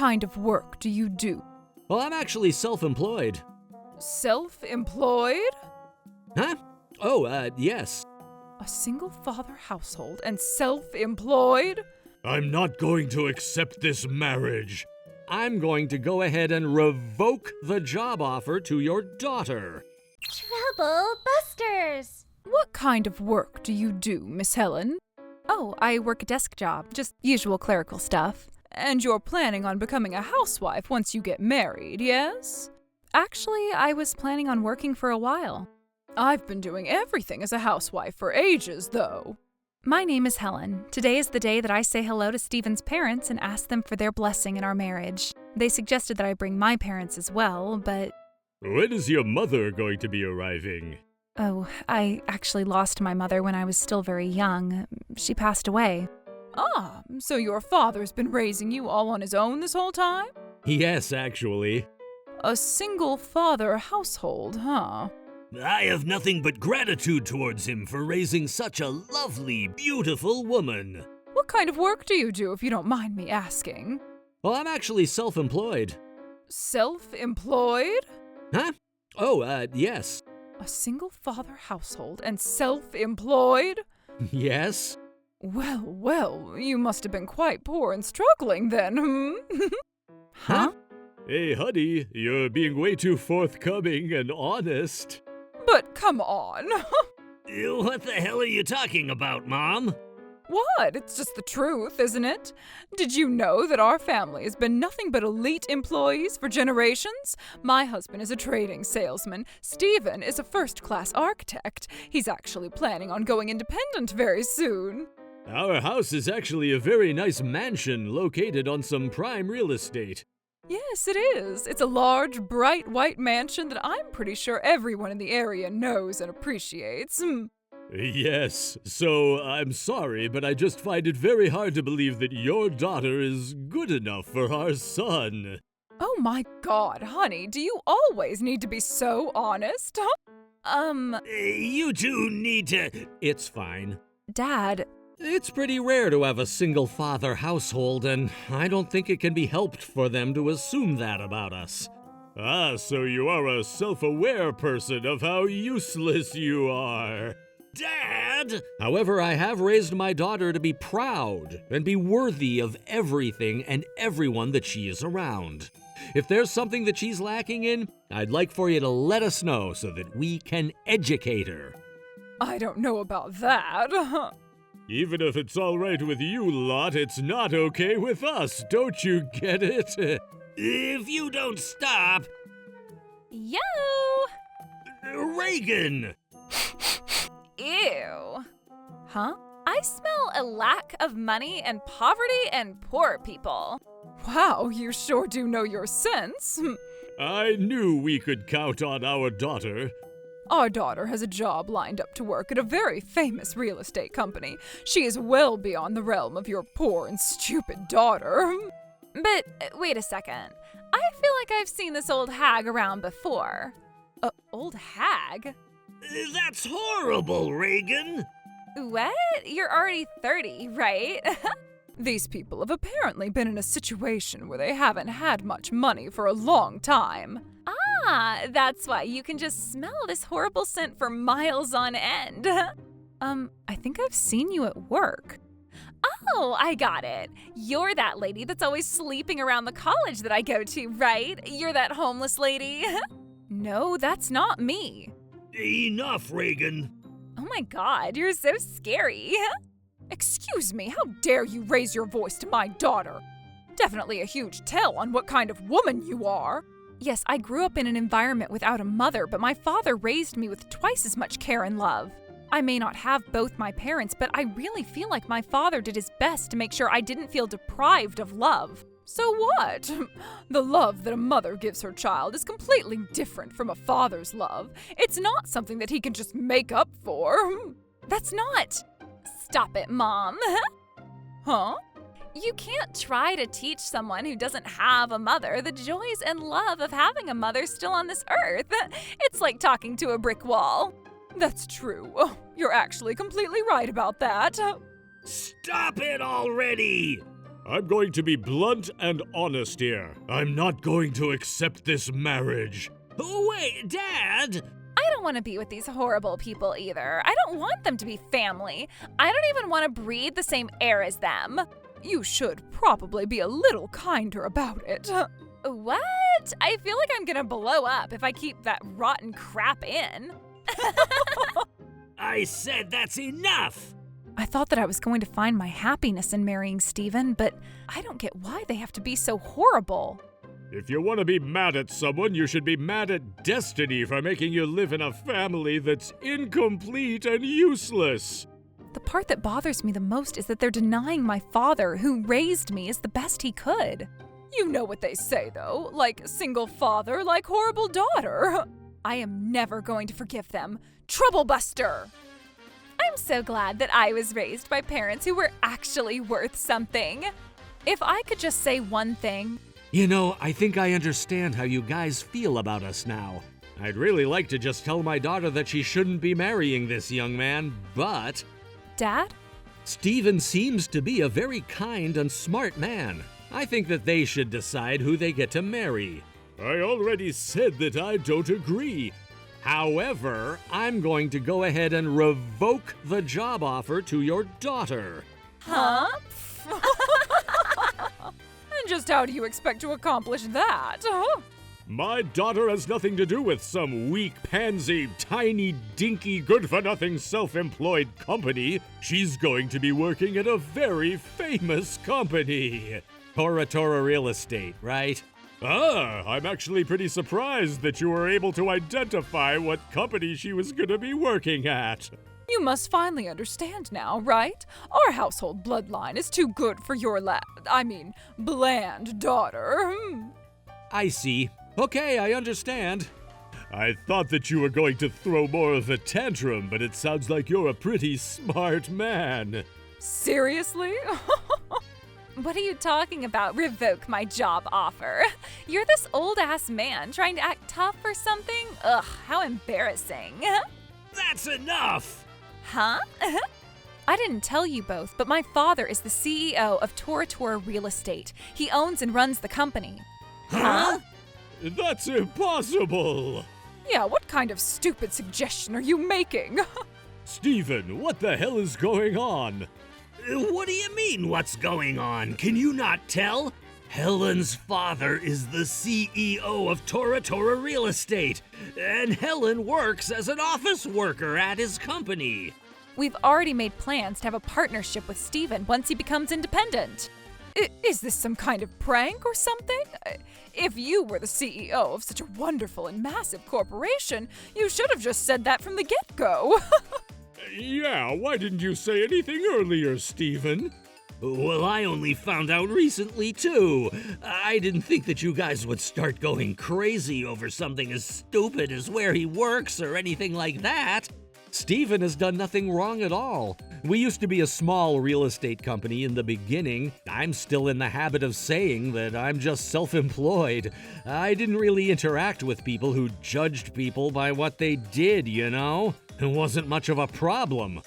kind of work do you do? Well, I'm actually self-employed. Self-employed? Huh? Oh, yes. A single-father household and self-employed? I'm not going to accept this marriage. I'm going to go ahead and revoke the job offer to your daughter. Trouble busters! What kind of work do you do, Miss Helen? Oh, I work a desk job, just usual clerical stuff. And you're planning on becoming a housewife once you get married, yes? Actually, I was planning on working for a while. I've been doing everything as a housewife for ages, though. My name is Helen. Today is the day that I say hello to Stephen's parents and ask them for their blessing in our marriage. They suggested that I bring my parents as well, but... When is your mother going to be arriving? Oh, I actually lost my mother when I was still very young. She passed away. Ah, so your father's been raising you all on his own this whole time? Yes, actually. A single-father household, huh? I have nothing but gratitude towards him for raising such a lovely, beautiful woman. What kind of work do you do, if you don't mind me asking? Well, I'm actually self-employed. Self-employed? Huh? Oh, yes. A single-father household and self-employed? Yes. Well, you must have been quite poor and struggling then, Huh? Hey, honey, you're being way too forthcoming and honest. But come on. What the hell are you talking about, Mom? What? It's just the truth, isn't it? Did you know that our family has been nothing but elite employees for generations? My husband is a trading salesman. Stephen is a first-class architect. He's actually planning on going independent very soon. Our house is actually a very nice mansion located on some prime real estate. Yes, it is. It's a large, bright white mansion that I'm pretty sure everyone in the area knows and appreciates. Yes, so I'm sorry, but I just find it very hard to believe that your daughter is good enough for our son. Oh my God, honey, do you always need to be so honest? You two need to... It's fine. Dad... It's pretty rare to have a single-father household, and I don't think it can be helped for them to assume that about us. Ah, so you are a self-aware person of how useless you are. Dad! However, I have raised my daughter to be proud and be worthy of everything and everyone that she is around. If there's something that she's lacking in, I'd like for you to let us know so that we can educate her. I don't know about that. Even if it's all right with you lot, it's not okay with us, don't you get it? If you don't stop... Yo! Reagan! Ew. Huh? I smell a lack of money and poverty and poor people. Wow, you sure do know your sense. I knew we could count on our daughter. Our daughter has a job lined up to work at a very famous real estate company. She is well beyond the realm of your poor and stupid daughter. But wait a second. I feel like I've seen this old hag around before. Old hag? That's horrible, Reagan. What? You're already 30, right? These people have apparently been in a situation where they haven't had much money for a long time. Ah, that's why you can just smell this horrible scent for miles on end. I think I've seen you at work. Oh, I got it. You're that lady that's always sleeping around the college that I go to, right? You're that homeless lady. No, that's not me. Enough, Reagan. Oh my God, you're so scary. Excuse me, how dare you raise your voice to my daughter? Definitely a huge tell on what kind of woman you are. Yes, I grew up in an environment without a mother, but my father raised me with twice as much care and love. I may not have both my parents, but I really feel like my father did his best to make sure I didn't feel deprived of love. So what? The love that a mother gives her child is completely different from a father's love. It's not something that he can just make up for. That's not... Stop it, Mom. Huh? You can't try to teach someone who doesn't have a mother the joys and love of having a mother still on this earth. It's like talking to a brick wall. That's true. Oh, you're actually completely right about that. Stop it already! I'm going to be blunt and honest here. I'm not going to accept this marriage. Oh, wait, Dad! I don't want to be with these horrible people either. I don't want them to be family. I don't even want to breathe the same air as them. You should probably be a little kinder about it. What? I feel like I'm gonna blow up if I keep that rotten crap in. I said that's enough! I thought that I was going to find my happiness in marrying Stephen, but I don't get why they have to be so horrible. If you want to be mad at someone, you should be mad at destiny for making you live in a family that's incomplete and useless. The part that bothers me the most is that they're denying my father, who raised me as the best he could. You know what they say, though. Like single father, like horrible daughter. I am never going to forgive them. Troublebuster! I'm so glad that I was raised by parents who were actually worth something. If I could just say one thing. You know, I think I understand how you guys feel about us now. I'd really like to just tell my daughter that she shouldn't be marrying this young man, but... Dad? Stephen seems to be a very kind and smart man. I think that they should decide who they get to marry. I already said that I don't agree. However, I'm going to go ahead and revoke the job offer to your daughter. Huh? And just how do you expect to accomplish that? My daughter has nothing to do with some weak pansy, tiny, dinky, good-for-nothing self-employed company. She's going to be working at a very famous company. Tora Real Estate, right? I'm actually pretty surprised that you were able to identify what company she was going to be working at. You must finally understand now, right? Our household bloodline is too good for your bland daughter. I see. Okay, I understand. I thought that you were going to throw more of a tantrum, but it sounds like you're a pretty smart man. Seriously? What are you talking about? Revoke my job offer. You're this old-ass man trying to act tough or something? Ugh, how embarrassing. That's enough! Huh? I didn't tell you both, but my father is the CEO of Tora Real Estate. He owns and runs the company. Huh? That's impossible! Yeah, what kind of stupid suggestion are you making? Stephen, what the hell is going on? What do you mean, what's going on? Can you not tell? Helen's father is the CEO of Tora Real Estate, and Helen works as an office worker at his company. We've already made plans to have a partnership with Stephen once he becomes independent. Is this some kind of prank or something? If you were the CEO of such a wonderful and massive corporation, you should have just said that from the get-go. Yeah, why didn't you say anything earlier, Stephen? Well, I only found out recently, too. I didn't think that you guys would start going crazy over something as stupid as where he works or anything like that. Stephen has done nothing wrong at all. We used to be a small real estate company in the beginning. I'm still in the habit of saying that I'm just self-employed. I didn't really interact with people who judged people by what they did, you know? It wasn't much of a problem.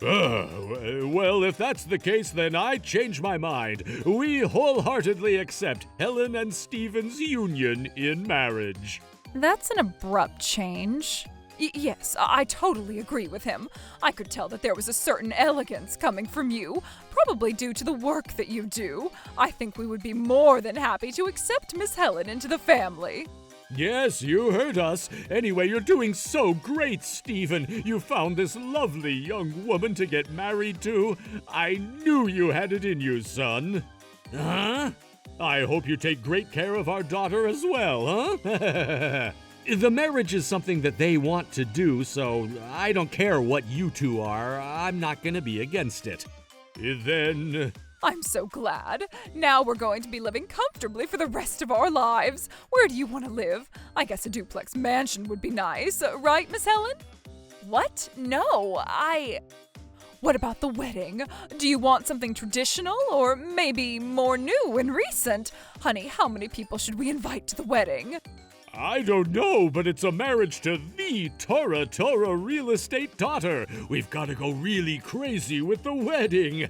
Well, if that's the case, then I change my mind. We wholeheartedly accept Helen and Stephen's union in marriage. That's an abrupt change. Yes, I totally agree with him. I could tell that there was a certain elegance coming from you, probably due to the work that you do. I think we would be more than happy to accept Miss Helen into the family. Yes, you heard us. Anyway, you're doing so great, Stephen. You found this lovely young woman to get married to. I knew you had it in you, son. Huh? I hope you take great care of our daughter as well, huh? The marriage is something that they want to do, so I don't care what you two are. I'm not going to be against it. Then... I'm so glad. Now we're going to be living comfortably for the rest of our lives. Where do you want to live? I guess a duplex mansion would be nice, right, Miss Helen? What? No, What about the wedding? Do you want something traditional or maybe more new and recent? Honey, how many people should we invite to the wedding? I don't know, but it's a marriage to the Tora Real Estate daughter. We've got to go really crazy with the wedding.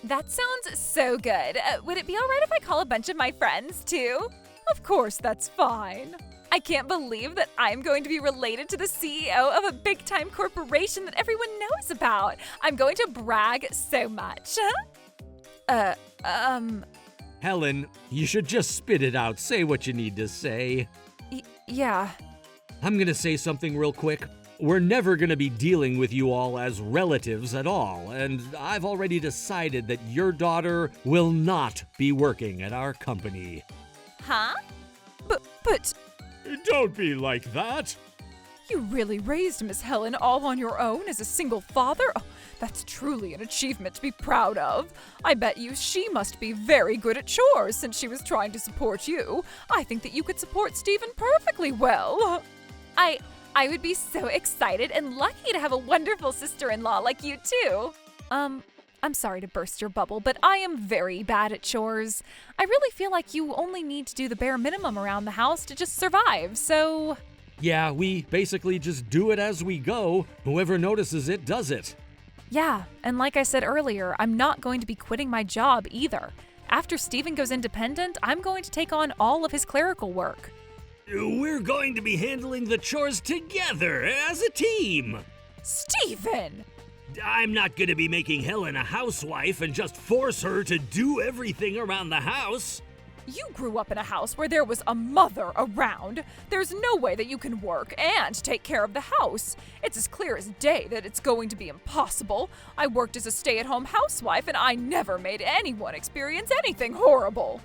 That sounds so good. Would it be all right if I call a bunch of my friends too? Of course, that's fine. I can't believe that I'm going to be related to the CEO of a big-time corporation that everyone knows about. I'm going to brag so much. Helen, you should just spit it out. Say what you need to say. Yeah. I'm gonna say something real quick. We're never gonna be dealing with you all as relatives at all, and I've already decided that your daughter will not be working at our company. Huh? But Don't be like that. you really raised Miss Helen all on your own as a single father? Oh, that's truly an achievement to be proud of. I bet you she must be very good at chores since she was trying to support you. I think that you could support Stephen perfectly well. I would be so excited and lucky to have a wonderful sister-in-law like you too. I'm sorry to burst your bubble, but I am very bad at chores. I really feel like you only need to do the bare minimum around the house to just survive, so... Yeah, we basically just do it as we go. Whoever notices it does it. Yeah, and like I said earlier, I'm not going to be quitting my job either. After Stephen goes independent, I'm going to take on all of his clerical work. We're going to be handling the chores together as a team. Stephen! I'm not going to be making Helen a housewife and just force her to do everything around the house. You grew up in a house where there was a mother around. There's no way that you can work and take care of the house. It's as clear as day that it's going to be impossible. I worked as a stay-at-home housewife and I never made anyone experience anything horrible.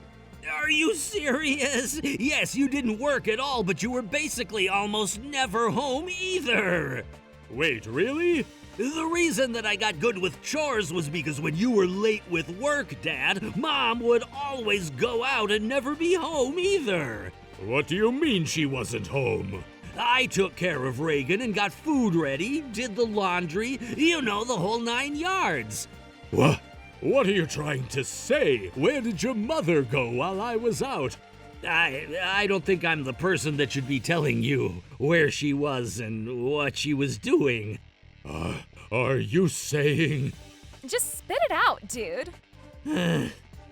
Are you serious? Yes, you didn't work at all, but you were basically almost never home either. Wait, really? The reason that I got good with chores was because when you were late with work, Dad, Mom would always go out and never be home either. What do you mean she wasn't home? I took care of Reagan and got food ready, did the laundry, you know, the whole 9 yards. What? What are you trying to say? Where did your mother go while I was out? I don't think I'm the person that should be telling you where she was and what she was doing. Are you saying... Just spit it out, dude.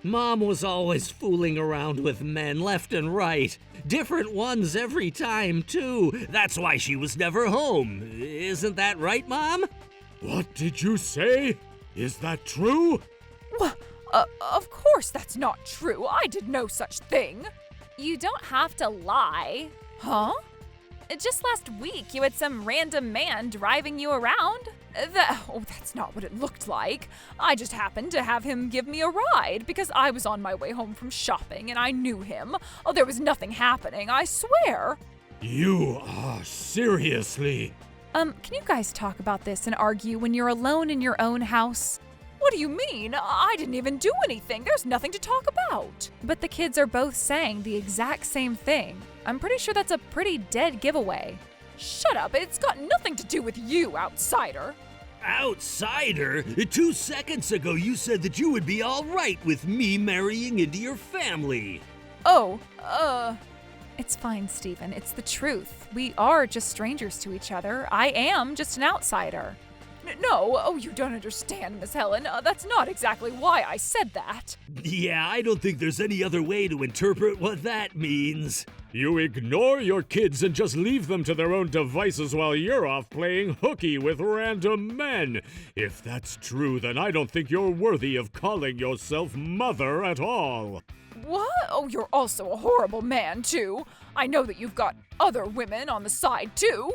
Mom was always fooling around with men left and right. Different ones every time, too. That's why she was never home. Isn't that right, Mom? What did you say? Is that true? Well, of course that's not true. I did no such thing. You don't have to lie. Huh? Just last week, you had some random man driving you around. That's not what it looked like. I just happened to have him give me a ride because I was on my way home from shopping and I knew him. Oh, there was nothing happening, I swear. You are seriously... Can you guys talk about this and argue when you're alone in your own house? What do you mean? I didn't even do anything. There's nothing to talk about. But the kids are both saying the exact same thing. I'm pretty sure that's a pretty dead giveaway. Shut up. It's got nothing to do with you, outsider. Outsider? 2 seconds ago, you said that you would be all right with me marrying into your family. It's fine, Stephen. It's the truth. We are just strangers to each other. I am just an outsider. No, you don't understand, Miss Helen. That's not exactly why I said that. Yeah, I don't think there's any other way to interpret what that means. You ignore your kids and just leave them to their own devices while you're off playing hooky with random men. If that's true, then I don't think you're worthy of calling yourself mother at all. What? Oh, you're also a horrible man, too. I know that you've got other women on the side, too.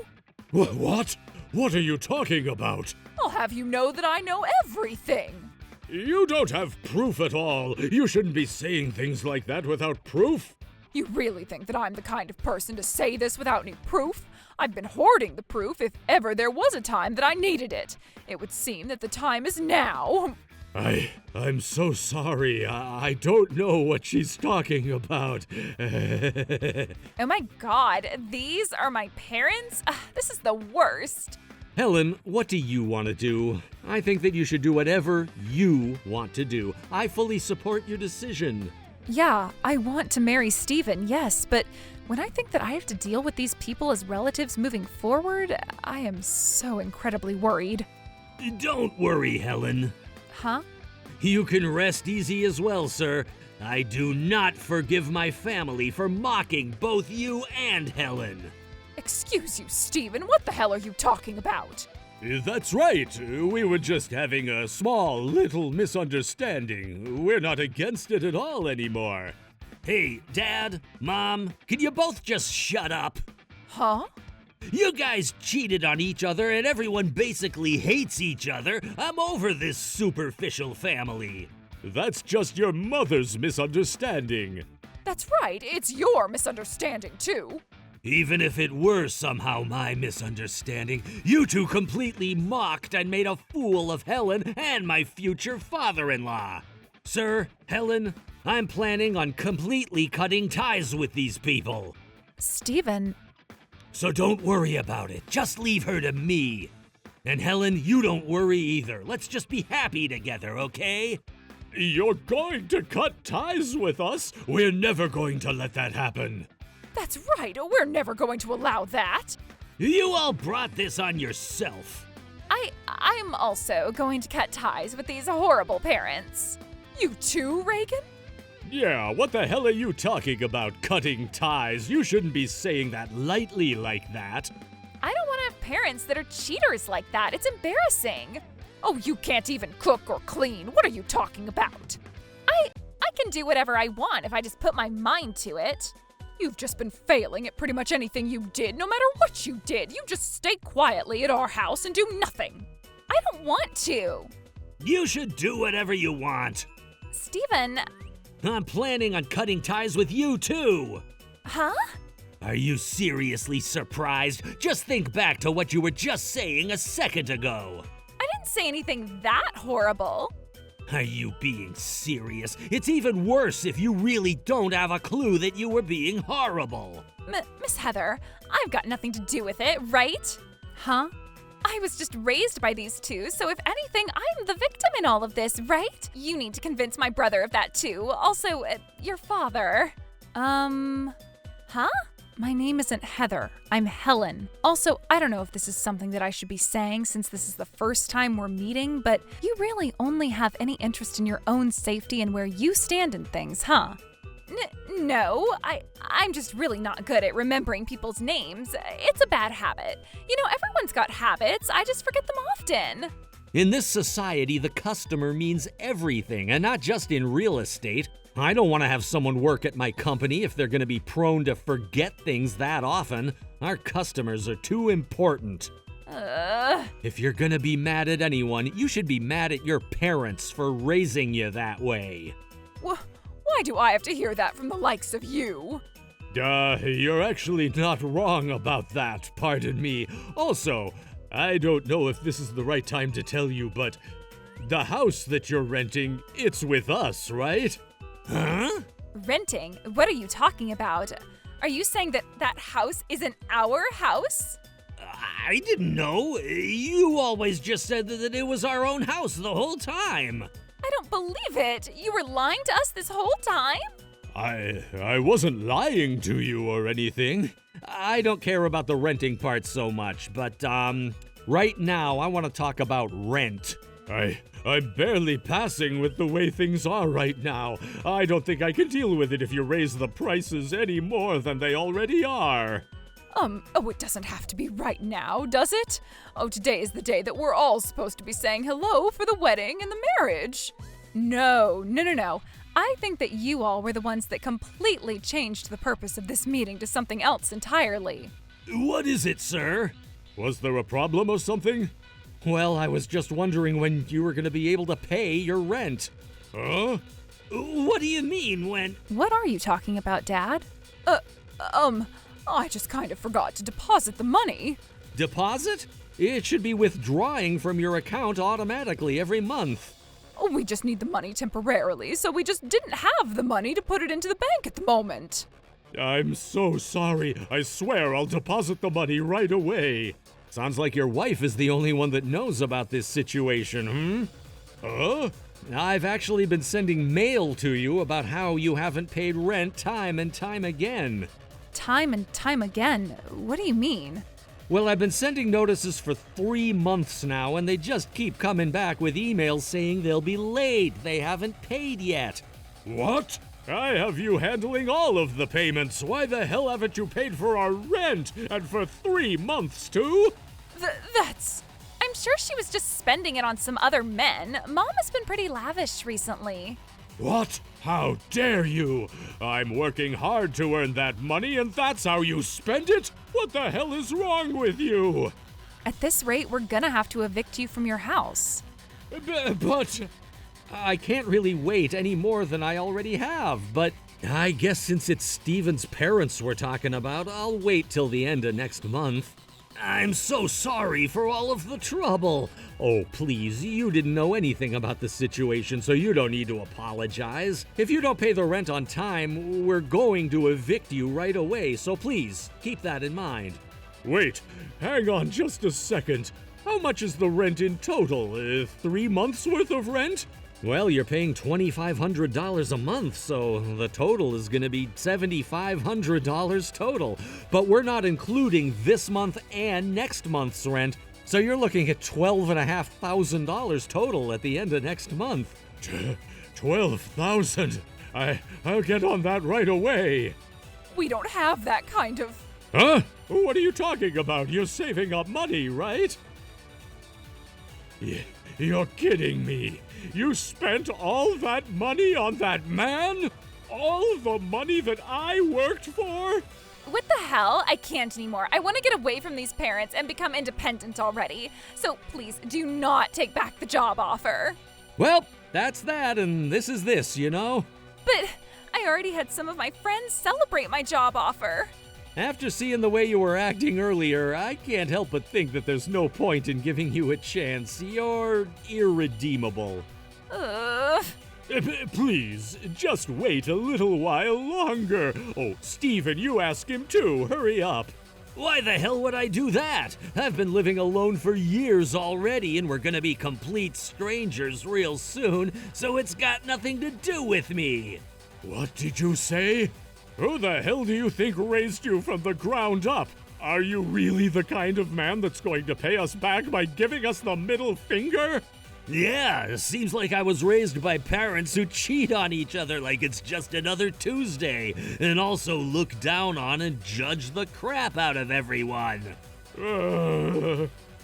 What? What are you talking about? I'll have you know that I know everything. You don't have proof at all. You shouldn't be saying things like that without proof. You really think that I'm the kind of person to say this without any proof? I've been hoarding the proof if ever there was a time that I needed it. It would seem that the time is now. I'm so sorry. I don't know what she's talking about. Oh my god, these are my parents? This is the worst. Helen, what do you want to do? I think that you should do whatever you want to do. I fully support your decision. Yeah, I want to marry Stephen, yes, but when I think that I have to deal with these people as relatives moving forward, I am so incredibly worried. Don't worry, Helen. Huh? You can rest easy as well, sir. I do not forgive my family for mocking both you and Helen. Excuse you, Stephen, what the hell are you talking about? That's right. We were just having a small little misunderstanding. We're not against it at all anymore. Hey, Dad, Mom, can you both just shut up? Huh? You guys cheated on each other and everyone basically hates each other. I'm over this superficial family. That's just your mother's misunderstanding. That's right, it's your misunderstanding, too. Even if it were somehow my misunderstanding, you two completely mocked and made a fool of Helen and my future father-in-law. Sir, Helen, I'm planning on completely cutting ties with these people. Stephen. So don't worry about it. Just leave her to me. And Helen, you don't worry either. Let's just be happy together, okay? You're going to cut ties with us? We're never going to let that happen. That's right, we're never going to allow that. You all brought this on yourself. I'm also going to cut ties with these horrible parents. You too, Reagan? Yeah, what the hell are you talking about, cutting ties? You shouldn't be saying that lightly like that. I don't want to have parents that are cheaters like that. It's embarrassing. Oh, you can't even cook or clean. What are you talking about? I can do whatever I want if I just put my mind to it. You've just been failing at pretty much anything you did, no matter what you did. You just stay quietly at our house and do nothing. I don't want to. You should do whatever you want. Stephen. I'm planning on cutting ties with you too. Huh? Are you seriously surprised? Just think back to what you were just saying a second ago. I didn't say anything that horrible. Are you being serious? It's even worse if you really don't have a clue that you were being horrible. Miss Heather, I've got nothing to do with it, right? Huh? I was just raised by these two, so if anything, I'm the victim in all of this, right? You need to convince my brother of that too. Also, your father. Huh? My name isn't Heather. I'm Helen. Also, I don't know if this is something that I should be saying since this is the first time we're meeting, but you really only have any interest in your own safety and where you stand in things, huh? No, I'm just really not good at remembering people's names. It's a bad habit. You know, everyone's got habits. I just forget them often. In this society, the customer means everything, and not just in real estate. I don't want to have someone work at my company if they're going to be prone to forget things that often. Our customers are too important. If you're going to be mad at anyone, you should be mad at your parents for raising you that way. Why do I have to hear that from the likes of you? You're actually not wrong about that, pardon me. Also, I don't know if this is the right time to tell you, but the house that you're renting, it's with us, right? Huh? Renting? What are you talking about? Are you saying that that house isn't our house? I didn't know. You always just said that it was our own house the whole time. I don't believe it. You were lying to us this whole time? I wasn't lying to you or anything. I don't care about the renting part so much, but right now I want to talk about rent. I'm barely passing with the way things are right now. I don't think I can deal with it if you raise the prices any more than they already are. It doesn't have to be right now, does it? Oh, today is the day that we're all supposed to be saying hello for the wedding and the marriage. No. I think that you all were the ones that completely changed the purpose of this meeting to something else entirely. What is it, sir? Was there a problem or something? Well, I was just wondering when you were going to be able to pay your rent. Huh? What do you mean when... What are you talking about, Dad? I just kind of forgot to deposit the money. Deposit? It should be withdrawing from your account automatically every month. Oh, we just need the money temporarily, so we just didn't have the money to put it into the bank at the moment. I'm so sorry. I swear I'll deposit the money right away. Sounds like your wife is the only one that knows about this situation, Huh? I've actually been sending mail to you about how you haven't paid rent time and time again. Time and time again? What do you mean? Well, I've been sending notices for 3 months now, and they just keep coming back with emails saying they'll be late. They haven't paid yet. What? I have you handling all of the payments. Why the hell haven't you paid for our rent? And for 3 months, too? That's... I'm sure she was just spending it on some other men. Mom has been pretty lavish recently. What? How dare you? I'm working hard to earn that money, and that's how you spend it? What the hell is wrong with you? At this rate, we're gonna have to evict you from your house. But... I can't really wait any more than I already have, but I guess since it's Steven's parents we're talking about, I'll wait till the end of next month. I'm so sorry for all of the trouble. Oh, please, you didn't know anything about the situation, so you don't need to apologize. If you don't pay the rent on time, we're going to evict you right away, so please, keep that in mind. Wait, hang on just a second. How much is the rent in total? 3 months worth of rent? Well, you're paying $2,500 a month, so the total is going to be $7,500 total. But we're not including this month and next month's rent, so you're looking at $12,500 total at the end of next month. 12,000? I'll get on that right away. We don't have that kind of... Huh? What are you talking about? You're saving up money, right? You're kidding me. You spent all that money on that man? All the money that I worked for? What the hell? I can't anymore. I want to get away from these parents and become independent already. So please do not take back the job offer. Well, that's that, and this is this, you know? But I already had some of my friends celebrate my job offer. After seeing the way you were acting earlier, I can't help but think that there's no point in giving you a chance. You're irredeemable. Ugh. Please, just wait a little while longer. Oh, Steven, you ask him too. Hurry up. Why the hell would I do that? I've been living alone for years already, and we're gonna be complete strangers real soon, so it's got nothing to do with me. What did you say? Who the hell do you think raised you from the ground up? Are you really the kind of man that's going to pay us back by giving us the middle finger? Yeah, it seems like I was raised by parents who cheat on each other like it's just another Tuesday, and also look down on and judge the crap out of everyone.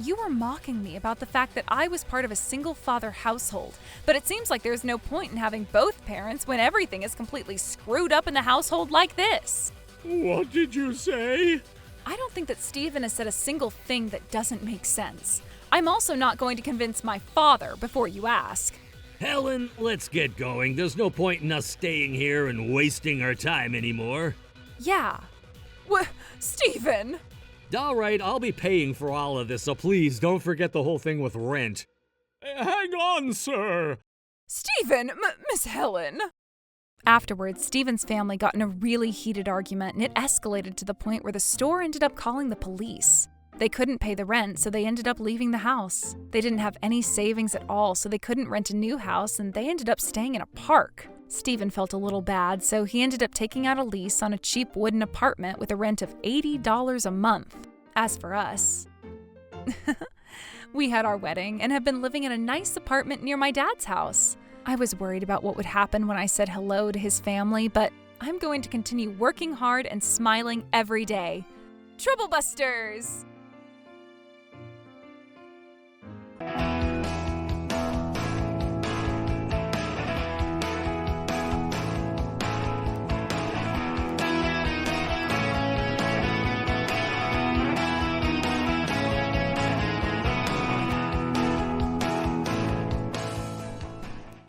You were mocking me about the fact that I was part of a single-father household, but it seems like there's no point in having both parents when everything is completely screwed up in the household like this. What did you say? I don't think that Steven has said a single thing that doesn't make sense. I'm also not going to convince my father before you ask. Helen, let's get going. There's no point in us staying here and wasting our time anymore. Yeah. Steven! All right, I'll be paying for all of this, so please don't forget the whole thing with rent. Hang on, sir. Steven! Miss Helen! Afterwards, Steven's family got in a really heated argument, and it escalated to the point where the store ended up calling the police. They couldn't pay the rent, so they ended up leaving the house. They didn't have any savings at all, so they couldn't rent a new house, and they ended up staying in a park. Steven felt a little bad, so he ended up taking out a lease on a cheap wooden apartment with a rent of $80 a month. As for us, we had our wedding and have been living in a nice apartment near my dad's house. I was worried about what would happen when I said hello to his family, but I'm going to continue working hard and smiling every day. Trouble Busters!